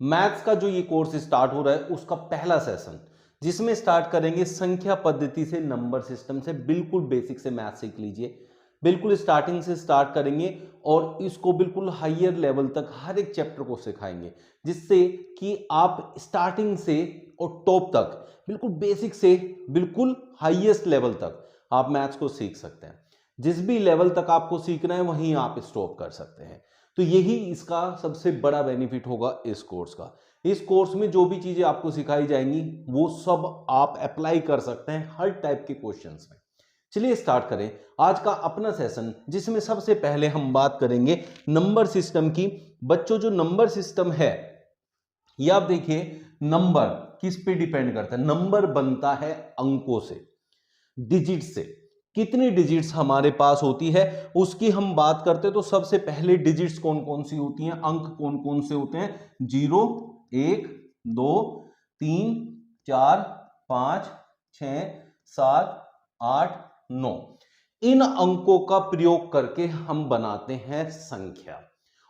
Maths का जो ये कोर्स स्टार्ट हो रहा है उसका पहला सेशन, जिसमें स्टार्ट करेंगे संख्या पद्धति से, नंबर सिस्टम से, बिल्कुल बेसिक से मैथ सीख लीजिए, बिल्कुल स्टार्टिंग से स्टार्ट करेंगे और इसको बिल्कुल हायर लेवल तक हर एक चैप्टर को सिखाएंगे, जिससे कि आप स्टार्टिंग से और टॉप तक बिल्कुल बेसिक से बिल्कुल हाईएस्ट लेवल तक आप मैथ्स को सीख सकते हैं। जिस भी लेवल तक आपको सीखना है वहीं आप स्टॉप कर सकते हैं। तो यही इसका सबसे बड़ा बेनिफिट होगा इस कोर्स का। इस कोर्स में जो भी चीजें आपको सिखाई जाएंगी वो सब आप अप्लाई कर सकते हैं हर टाइप के क्वेश्चंस में। चलिए स्टार्ट करें आज का अपना सेशन, जिसमें सबसे पहले हम बात करेंगे नंबर सिस्टम की। बच्चों, जो नंबर सिस्टम है ये आप देखिए, नंबर किस पे डिपेंड करता है? नंबर बनता है अंकों से, डिजिट से। कितनी डिजिट्स हमारे पास होती है उसकी हम बात करते हैं। तो सबसे पहले डिजिट्स कौन कौन सी होती हैं, अंक कौन कौन से होते हैं? 0, 1, 2, 3, 4, 5, 6, 7, 8, 9। इन अंकों का प्रयोग करके हम बनाते हैं संख्या।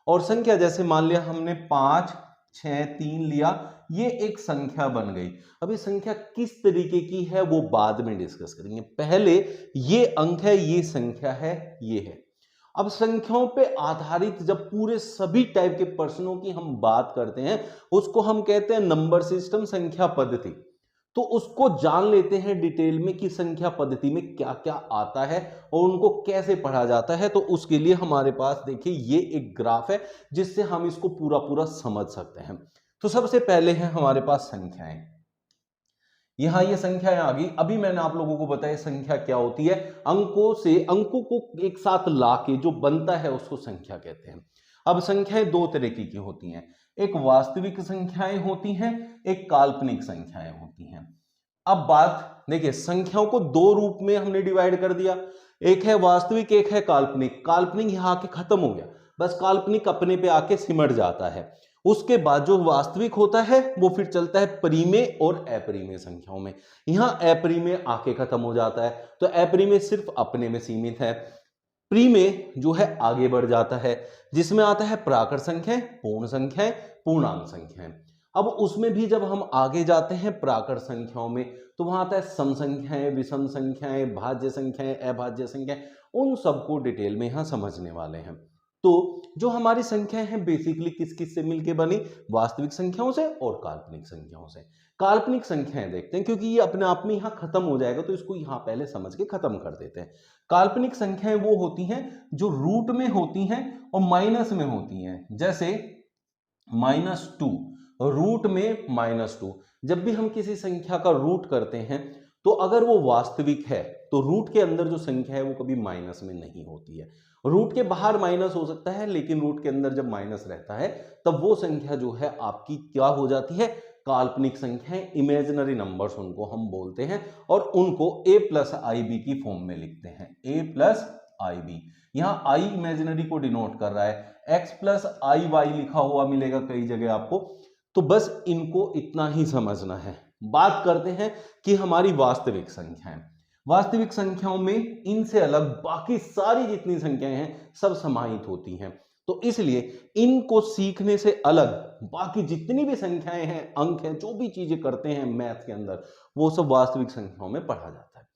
और संख्या जैसे मान लिया हमने 5, 6, 3 लिया, ये एक संख्या बन गई। अब ये संख्या किस तरीके की है वो बाद में डिस्कस करेंगे। पहले ये अंक है, ये संख्या है, ये है। अब संख्याओं पे आधारित जब पूरे सभी टाइप के प्रश्नों की हम बात करते हैं उसको हम कहते हैं नंबर सिस्टम, संख्या पद्धति। तो उसको जान लेते हैं डिटेल में कि संख्या पद्धति में क्या क्या आता है और उनको कैसे पढ़ा जाता है। तो उसके लिए हमारे पास देखिए ये एक ग्राफ है जिससे हम इसको पूरा पूरा समझ सकते हैं। तो सबसे पहले है हमारे पास संख्याएं। यहां ये संख्याएं आ गई। अभी मैंने आप लोगों को बताया संख्या क्या होती है। अंकों से, अंकों को एक साथ लाके जो बनता है उसको संख्या कहते हैं। अब संख्याएं दो तरीके की होती हैं, एक वास्तविक संख्याएं होती हैं, एक काल्पनिक संख्याएं होती हैं। अब बात देखिए, संख्याओं को दो रूप में हमने डिवाइड कर दिया, एक है वास्तविक, एक है काल्पनिक। काल्पनिक यहां आके खत्म हो गया, बस काल्पनिक अपने पे आके सिमट जाता है। उसके बाद जो वास्तविक होता है वो फिर चलता है परिमेय और अपरिमेय संख्याओं में। यहां अपरिमेय आके खत्म हो जाता है, तो अपरिमेय सिर्फ अपने में सीमित है। प्रीमेय जो है आगे बढ़ जाता है, जिसमें आता है प्राकृत संख्याएं, पूर्ण संख्याएं, पूर्णांक संख्याएं। अब उसमें भी जब हम आगे जाते हैं प्राकृत संख्याओं में तो वहां आता है सम संख्याएं, विषम संख्याएं, भाज्य संख्याएं, अभाज्य संख्याएं। उन सबको डिटेल में यहां समझने वाले हैं। तो जो हमारी संख्याएं हैं बेसिकली किस किस से मिलकर बनी? वास्तविक संख्याओं से और काल्पनिक संख्याओं से। काल्पनिक संख्याएं देखते हैं क्योंकि ये अपने आप में यहां खत्म हो जाएगा, तो इसको यहां पहले समझ के खत्म कर देते हैं। काल्पनिक संख्याएं वो होती हैं जो रूट में होती हैं और माइनस में होती हैं। जैसे -2, रूट में -2। जब भी हम किसी संख्या का रूट करते हैं तो अगर वो वास्तविक है तो रूट के अंदर जो संख्या है वो कभी माइनस में नहीं होती है। रूट के बाहर माइनस हो सकता है, लेकिन रूट के अंदर जब माइनस रहता है तब वो संख्या जो है आपकी क्या हो जाती है? काल्पनिक संख्याएं, इमेजिनरी नंबर्स उनको हम बोलते हैं। और उनको a+ib की फॉर्म में लिखते हैं, a+ib। यहां i इमेजिनरी को डिनोट कर रहा है, x+iy लिखा हुआ मिलेगा कई जगह आपको। तो बस इनको इतना ही समझना है। बात करते हैं कि हमारी वास्तविक संख्याएं, वास्तविक संख्याओं में इनसे अलग बाकी सारी जितनी संख्याएं हैं सब समाहित होती हैं। तो इसलिए इनको सीखने से अलग बाकी जितनी भी संख्याएं हैं, अंक हैं, जो भी चीजें करते हैं मैथ के अंदर, वो सब वास्तविक संख्याओं में पढ़ा जाता है।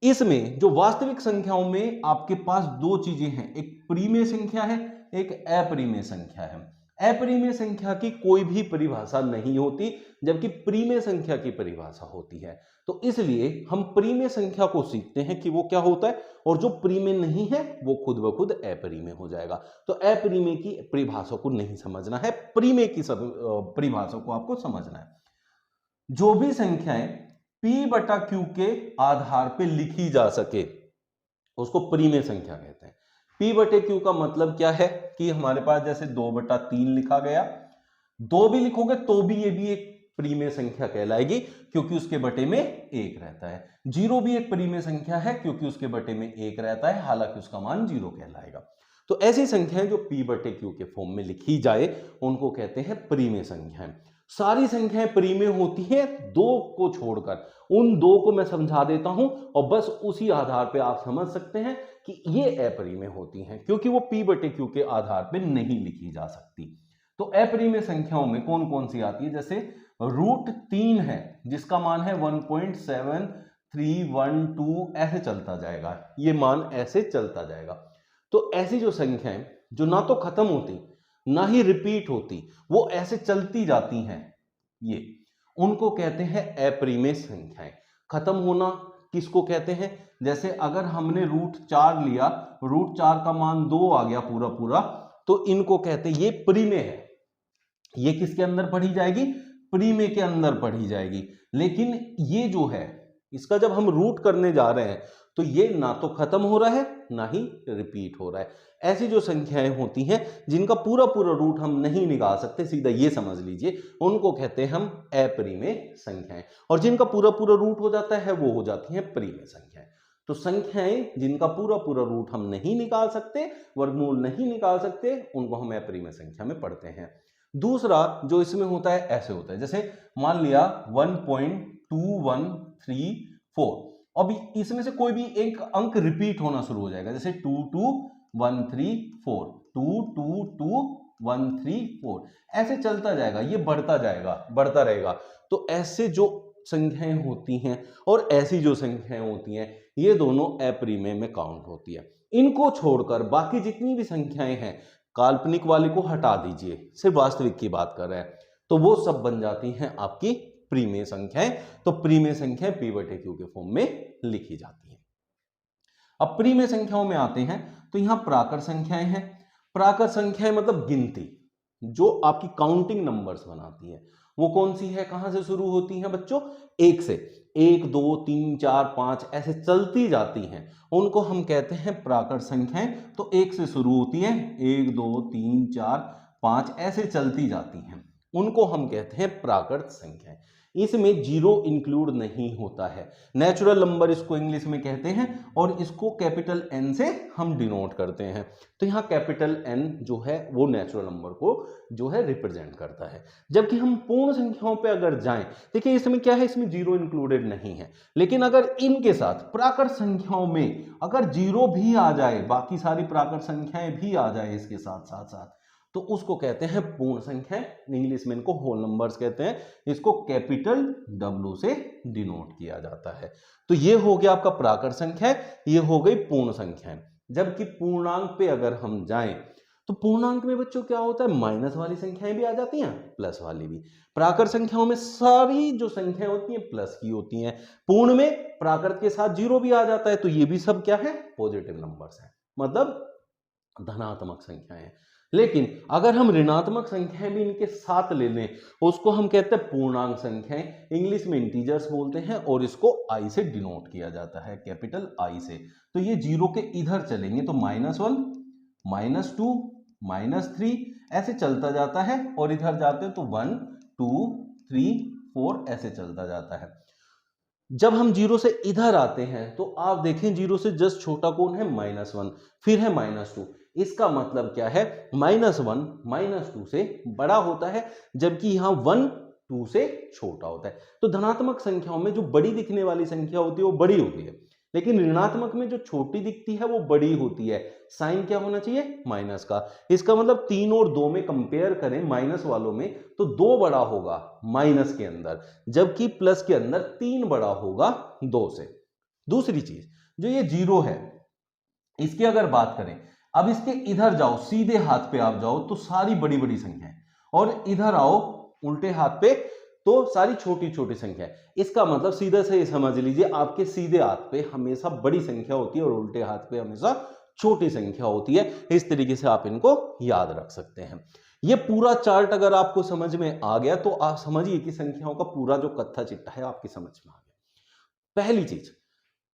इसमें जो वास्तविक संख्याओं में आपके पास दो चीजें हैं, एक परिमेय संख्या है, एक अपरिमेय संख्या है। अपरिमेय संख्या की कोई भी परिभाषा नहीं होती, जबकि परिमेय संख्या की परिभाषा होती है। तो इसलिए हम परिमेय संख्या को सीखते हैं कि वो क्या होता है, और जो परिमेय नहीं है वो खुद ब खुद अपरिमेय हो जाएगा। तो अपरिमेय की परिभाषा को नहीं समझना है, परिमेय की सब परिभाषा को आपको समझना है। जो भी संख्याएं p/q के आधार पे लिखी जा सके उसको परिमेय संख्या कहते हैं। p/q का मतलब क्या है कि हमारे पास जैसे 2/3 लिखा गया, 2 भी लिखोगे तो भी ये भी एक परिमेय संख्या कहलाएगी क्योंकि उसके बटे में 1 रहता है। 0 भी एक परिमेय संख्या है क्योंकि उसके बटे में 1 रहता है, हालांकि उसका मान 0 कहलाएगा। तो ऐसी संख्याएं जो p/q के फॉर्म में लिखी जाए उनको कहते हैं परिमेय संख्याएं। सारी संख्याएं परिमेय होती हैं, दो को छोड़कर। उन दो को मैं समझा देता हूं और बस उसी आधार पे आप समझ सकते हैं कि ये अपरिमेय होती हैं क्योंकि वो p/q के आधार पे नहीं लिखी जा सकती। तो अपरिमेय संख्याओं में कौन कौन सी आती है, जैसे √3 है जिसका मान है 1.7312, ऐसे चलता जाएगा, ये मान ऐसे चलता जाएगा। तो ऐसी जो संख्याएं जो ना तो खत्म होती ना ही रिपीट होती, वो ऐसे चलती जाती हैं, ये उनको कहते हैं अपरिमेय संख्याएं। खत्म होना किसको कहते हैं, जैसे अगर हमने √4 लिया, √4 का मान 2 आ गया पूरा पूरा, तो इनको कहते हैं ये परिमेय है, ये किसके अंदर पढ़ी जाएगी, परिमेय के अंदर पढ़ी जाएगी। लेकिन ये जो है इसका जब हम रूट करने जा रहे हैं तो ये ना तो खत्म हो रहा है ना ही रिपीट हो रहा है। ऐसी जो संख्याएं होती हैं जिनका पूरा पूरा रूट हम नहीं निकाल सकते, सीधा ये समझ लीजिए, उनको कहते हैं हम अपरिमेय संख्याएं। और जिनका पूरा पूरा रूट हो जाता है वो हो जाती हैं परिमेय संख्याएं। तो संख्याएं जिनका पूरा पूरा रूट हम नहीं निकाल सकते, वर्गमूल नहीं निकाल सकते, उनको हम अपरिमेय संख्या में पढ़ते हैं। दूसरा जो इसमें होता है ऐसे होता है, जैसे मान लिया 1.2134, अब इसमें से कोई भी एक अंक रिपीट होना शुरू हो जाएगा, जैसे 22134, 2222134, ऐसे चलता जाएगा, ये बढ़ता जाएगा, बढ़ता रहेगा। तो ऐसे जो संख्याएं होती हैं और ऐसी जो संख्याएं होती हैं, ये दोनों अपरिमेय में काउंट होती है। इनको छोड़कर बाकी जितनी भी संख्याएं हैं, काल्पनिक वाले को हटा दीजिए, सिर्फ वास्तविक की बात कर रहे हैं, तो वो सब बन जाती हैं आपकी परिमेय संख्याएं। तो परिमेय संख्याएं P/Q के फॉर्म में लिखी जाती हैं। अब परिमेय संख्याओं में आते हैं तो यहां प्राकृत संख्याएं हैं। प्राकृत संख्याएं मतलब गिनती, जो आपकी काउंटिंग नंबर्स बनाती है, वो कौन सी है, कहां से शुरू होती हैं बच्चों, 1 से, 1 2 3 4 5 ऐसे चलती जाती हैं, उनको हम कहते हैं प्राकृत संख्याएं। तो 1 से शुरू होती है, 1 2 3 4 5 ऐसे चलती जाती हैं, उनको हम कहते हैं प्राकृत संख्याएं। इसमें जीरो इंक्लूड नहीं होता है, नेचुरल नंबर इसको इंग्लिश में कहते हैं, और इसको कैपिटल N से हम डिनोट करते हैं। तो यहाँ कैपिटल N जो है वो नेचुरल नंबर को जो है रिप्रेजेंट करता है। जबकि हम पूर्ण संख्याओं पे अगर जाएं, देखिए इसमें क्या है, इसमें जीरो इंक्लूडेड नहीं है, लेकिन अगर इनके साथ प्राकृत संख्याओं में अगर जीरो भी आ जाए, बाकी सारी प्राकृत संख्याएं भी आ जाए इसके साथ साथ साथ, तो उसको कहते हैं पूर्ण संख्याएं। इंग्लिश में इनको होल नंबर्स कहते हैं, इसको कैपिटल W से डिनोट किया जाता है। तो ये हो गया आपका प्राकृत संख्या, ये हो गई पूर्ण संख्याएं। जबकि पूर्णांक पे अगर हम जाएं तो पूर्णांक में बच्चों क्या होता है, माइनस वाली संख्याएं भी आ जाती हैं, प्लस वाली भी। प्राकृत संख्याओं में सारी जो संख्याएं होती हैं प्लस की होती हैं, पूर्ण में प्राकृत के साथ जीरो भी आ जाता है, तो ये भी सब क्या है, पॉजिटिव नंबर्स हैं, मतलब धनात्मक संख्याएं। लेकिन अगर हम ऋणात्मक संख्याएं भी इनके साथ ले लें, उसको हम कहते हैं पूर्णांक संख्याएं, इंग्लिश में इंटीजर्स बोलते हैं, और इसको I से डिनोट किया जाता है, कैपिटल I से। तो ये जीरो के इधर चलेंगे तो -1 -2 -3 ऐसे चलता जाता है, और इधर जाते हैं तो 1 2 3 4 ऐसे चलता जाता है। जब हम जीरो से इधर आते हैं तो आप देखें जीरो से जस्ट छोटा कौन है, -1, फिर है -2। इसका मतलब क्या है, -1 -2 से बड़ा होता है, जबकि यहां 1 2 से छोटा होता है। तो धनात्मक संख्याओं में जो बड़ी दिखने वाली संख्या होती है वो बड़ी होती है, लेकिन ऋणात्मक में जो छोटी दिखती है वो बड़ी होती है। साइन क्या होना चाहिए, माइनस का। इसका मतलब 3 और 2 में कंपेयर करें माइनस वालों में, तो 2 बड़ा होगा माइनस के अंदर, जबकि प्लस के अंदर 3 बड़ा होगा 2 से। दूसरी चीज, जो ये जीरो है, इसकी अगर बात करें, अब इसके इधर जाओ, सीधे हाथ पे आप जाओ तो सारी बड़ी बड़ी संख्याएं, और इधर आओ उल्टे हाथ पे तो सारी छोटी छोटी संख्या है। इसका मतलब सीधा से समझ लीजिए, आपके सीधे हाथ पे हमेशा बड़ी संख्या होती है और उल्टे हाथ पे हमेशा छोटी संख्या होती है। इस तरीके से आप इनको याद रख सकते हैं। ये पूरा चार्ट अगर आपको समझ में आ गया तो आप समझिए कि संख्याओं का पूरा जो कत्था चिट्ठा है आपकी समझ में आ गया। पहली चीज,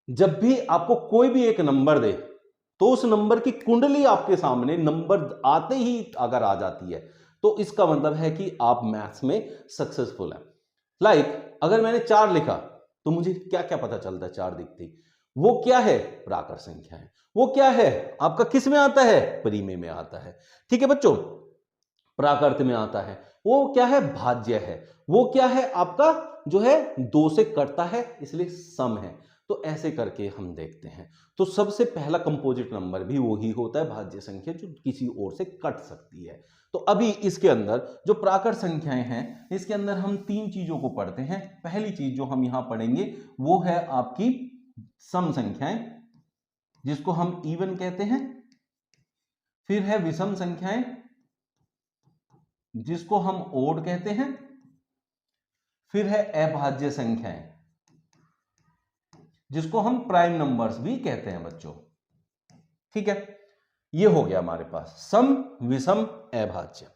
जब भी आपको कोई भी एक नंबर दे तो उस नंबर की कुंडली आपके सामने नंबर आते ही अगर आ जाती है तो इसका मतलब है कि आप मैथ्स में सक्सेसफुल हैं। लाइक अगर मैंने 4 लिखा तो मुझे क्या क्या पता चलता है, 4 दिखती, वो क्या है, प्राकृत संख्या है। वो क्या है आपका, किस में आता है, परिमेय में आता है। ठीक है बच्चों, प्राकृत में आता है। वो क्या है, भाज्य है। वो क्या है आपका, जो है 2 से कटता है, इसलिए सम है। तो ऐसे करके हम देखते हैं। तो सबसे पहला कंपोजिट नंबर भी वही होता है, भाज्य संख्या, जो किसी और से कट सकती है। तो अभी इसके अंदर जो प्राकृत संख्याएं हैं, इसके अंदर हम तीन चीजों को पढ़ते हैं। पहली चीज जो हम यहां पढ़ेंगे वो है आपकी सम संख्याएं, जिसको हम इवन कहते हैं। फिर है विषम संख्याएं, जिसको हम ओड कहते हैं। फिर है अभाज्य संख्याएं, जिसको हम प्राइम नंबर्स भी कहते हैं बच्चों। ठीक है, ये हो गया हमारे पास सम, विषम, अभाज्य।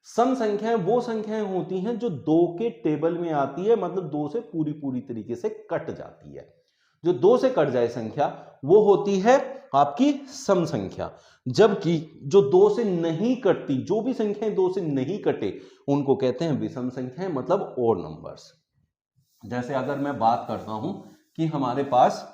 सम संख्याएं वो संख्याएं होती हैं जो 2 के टेबल में आती है, मतलब 2 से पूरी पूरी तरीके से कट जाती है। जो 2 से कट जाए संख्या वो होती है आपकी सम संख्या। जबकि जो 2 से नहीं कटती, जो भी संख्याएं 2 से नहीं कटे, उनको कहते हैं विषम संख्याएं, मतलब ओड नंबर्स। जैसे अगर मैं बात करता हूं कि हमारे पास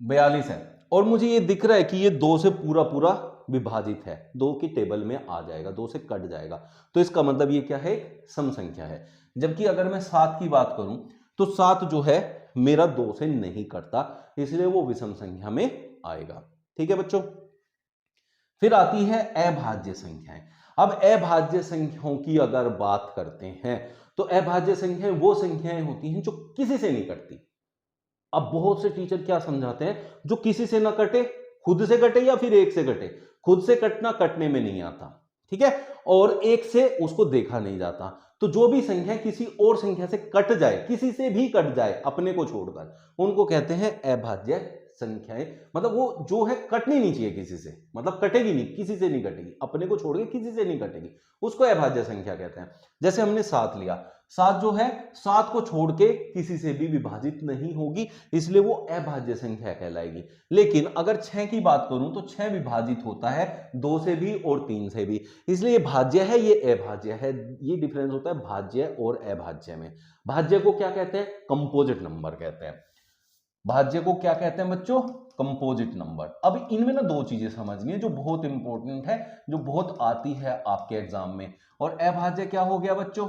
42 है और मुझे ये दिख रहा है कि ये 2 से पूरा पूरा विभाजित है, 2 की टेबल में आ जाएगा, 2 से कट जाएगा, तो इसका मतलब ये क्या है, एक सम संख्या है। जबकि अगर मैं 7 की बात करूं तो 7 जो है मेरा 2 से नहीं कटता, इसलिए वो विषम संख्या में आएगा। ठीक है बच्चों। फिर आती है अभाज्य संख्याएं। अब अभाज्य संख्याओं की अगर बात करते हैं तो अभाज्य संख्याएं वो संख्याएं होती हैं जो किसी से नहीं कटती। अब बहुत से टीचर क्या समझाते हैं, जो किसी से ना कटे, खुद से कटे या फिर एक से कटे। खुद से कटना कटने में नहीं आता, ठीक है, और एक से उसको देखा नहीं जाता। तो जो भी संख्या किसी और संख्या से कट जाए, किसी से भी कट जाए अपने को छोड़कर, उनको कहते हैं अभाज्य संख्याएं। मतलब वो जो है कटनी नहीं चाहिए किसी से, मतलब कटेगी नहीं, किसी से नहीं कटेगी, अपने को छोड़ के किसी से नहीं कटेगी, उसको अभाज्य संख्या कहते हैं। जैसे हमने 7 लिया, 7 जो है 7 को छोड़ के किसी से भी विभाजित नहीं होगी, इसलिए वो अभाज्य संख्या कहलाएगी। लेकिन अगर 6 की बात करूं तो 6 विभाजित होता है 2 से भी और 3 से भी, इसलिए ये भाज्य है, ये अभाज्य है। ये डिफरेंस होता है भाज्य और अभाज्य में। भाज्य को क्या कहते हैं, कंपोजिट नंबर कहते हैं। भाज्य को क्या कहते हैं बच्चों, कंपोजिट नंबर। अब इनमें ना 2 चीजें समझनी है जो बहुत इंपॉर्टेंट है, जो बहुत आती है आपके एग्जाम में। और अभाज्य क्या हो गया बच्चों,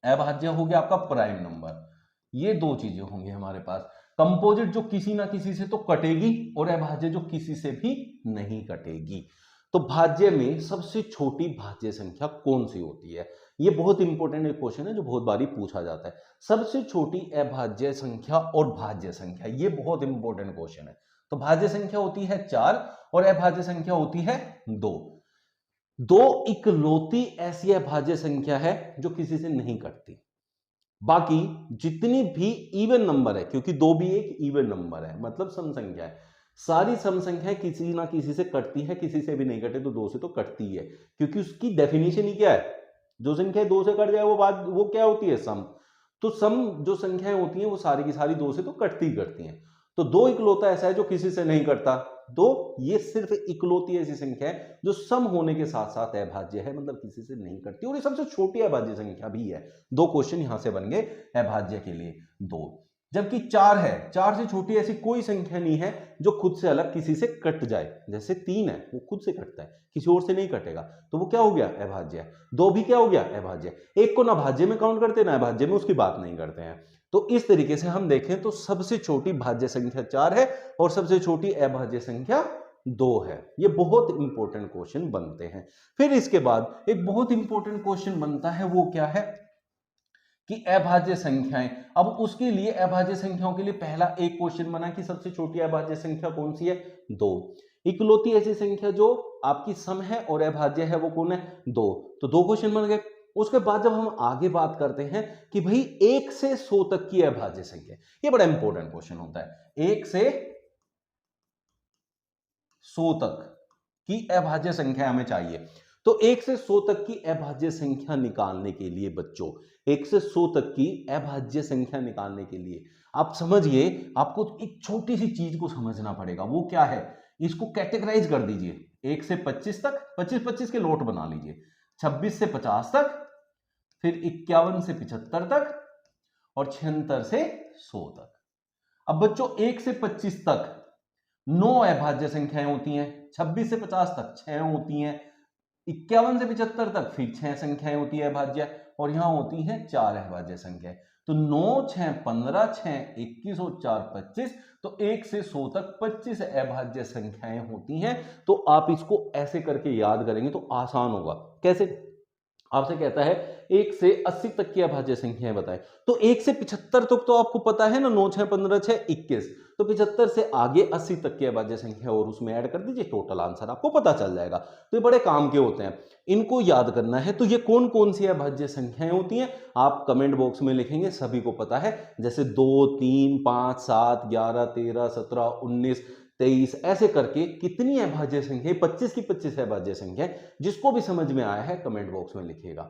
अभाज्य हो गया आपका प्राइम नंबर। ये 2 चीजें होंगी हमारे पास। कंपोजिट जो किसी ना किसी से तो कटेगी, और अभाज्य जो किसी से भी नहीं कटेगी। तो भाज्य में सबसे छोटी भाज्य संख्या कौन सी होती है, ये बहुत इंपॉर्टेंट एक क्वेश्चन है जो बहुत बारी पूछा जाता है। सबसे छोटी अभाज्य संख्या और भाज्य संख्या, ये बहुत इंपॉर्टेंट क्वेश्चन है। तो भाज्य संख्या होती है 4 और अभाज्य संख्या होती है 2। 2 इकलौती ऐसी अभाज्य संख्या है जो किसी से नहीं कटती। बाकी जितनी भी इवन नंबर है, क्योंकि 2 भी एक इवन नंबर है, मतलब सम संख्या है, सारी सम संख्याएं किसी ना किसी से कटती है, किसी से भी नहीं कटे तो 2 से तो कटती है, क्योंकि उसकी डेफिनेशन ही क्या है, जो संख्या 2 से कट जाए वो क्या होती है, सम। तो सम जो संख्याएं होती हैं वो सारी की सारी 2 से तो कटती ही कटती हैं। तो 2 इकलौता ऐसा है जो किसी से नहीं कटता। 2 ये सिर्फ इकलौती ऐसी संख्या है जो सम होने के साथ साथ अभाज्य है, मतलब किसी से नहीं कटती, और ये सबसे छोटी अभाज्य संख्या भी है। 2 क्वेश्चन यहां से बन गए अभाज्य के लिए, 2। जबकि 4 है, 4 से छोटी ऐसी कोई संख्या नहीं है जो खुद से अलग किसी से कट जाए। जैसे 3 है, वो खुद से कटता है, किसी और से नहीं कटेगा, तो वो क्या हो गया, अभाज्य। 2 भी क्या हो गया, अभाज्य। 1 को ना भाज्य में काउंट करते ना अभाज्य में, उसकी बात नहीं करते हैं। तो इस तरीके से हम देखें तो सबसे छोटी भाज्य संख्या 4 है और सबसे छोटी अभाज्य संख्या 2 है। ये बहुत इंपॉर्टेंट क्वेश्चन बनते हैं। फिर इसके बाद एक बहुत इंपॉर्टेंट क्वेश्चन बनता है, वो क्या है कि अभाज्य संख्याएं। अब उसके लिए अभाज्य संख्याओं के लिए पहला एक क्वेश्चन बना कि सबसे छोटी अभाज्य संख्या कौन सी है, 2। इकलौती ऐसी संख्या जो आपकी सम है और अभाज्य है वो कौन है, 2। तो 2 क्वेश्चन बन गए। उसके बाद जब हम आगे बात करते हैं कि भाई 1 से 100 तक की अभाज्य संख्या, ये बड़ा इंपॉर्टेंट क्वेश्चन होता है। 1 से 100 तक की अभाज्य संख्या हमें चाहिए। तो 1 से 100 तक की अभाज्य संख्या निकालने के लिए बच्चों, 1 से 100 तक की अभाज्य संख्या निकालने के लिए आप समझिए, आपको एक छोटी सी चीज को समझना पड़ेगा। वो क्या है, इसको कैटेगराइज कर दीजिए। 1 से 25 तक, 25-25 के नोट बना लीजिए। 26 से 50 तक, फिर 51 से 75 तक, और 76 से 100 तक। अब बच्चों 1 से 25 तक 9 अभाज्य संख्याएं होती हैं, 26 से 50 तक 6 होती हैं, 51 से 75 तक फिर 6 संख्याएं होती है अभाज्य, और यहां होती हैं 4 अभाज्य संख्याएं। तो 9, 6, 15, 6, 21 और 4, 25। तो 1 से 100 तक 25 अभाज्य संख्याएं होती हैं। तो आप इसको ऐसे करके याद करेंगे तो आसान होगा। कैसे? आपसे कहता है 1 से 80 तक की अभाज्य संख्याएं बताएं, तो 1 से 75 तक तो आपको पता है ना, 9, 6, 15, 6, 21। तो 75 से आगे 80 तक की अभाज्य संख्या और उसमें ऐड कर दीजिए, टोटल आंसर आपको पता चल जाएगा। तो ये बड़े काम के होते हैं, इनको याद करना है। तो ये कौन कौन सी अभाज्य संख्याएं होती हैं आप कमेंट बॉक्स में लिखेंगे, सभी को पता है। जैसे 2, 3, 5, 7, 11, 13, 17, 19, 23, ऐसे करके कितनी अभाज्य संख्या, 25 की 25 अभाज्य संख्या। जिसको भी समझ में आया है कमेंट बॉक्स में लिखिएगा।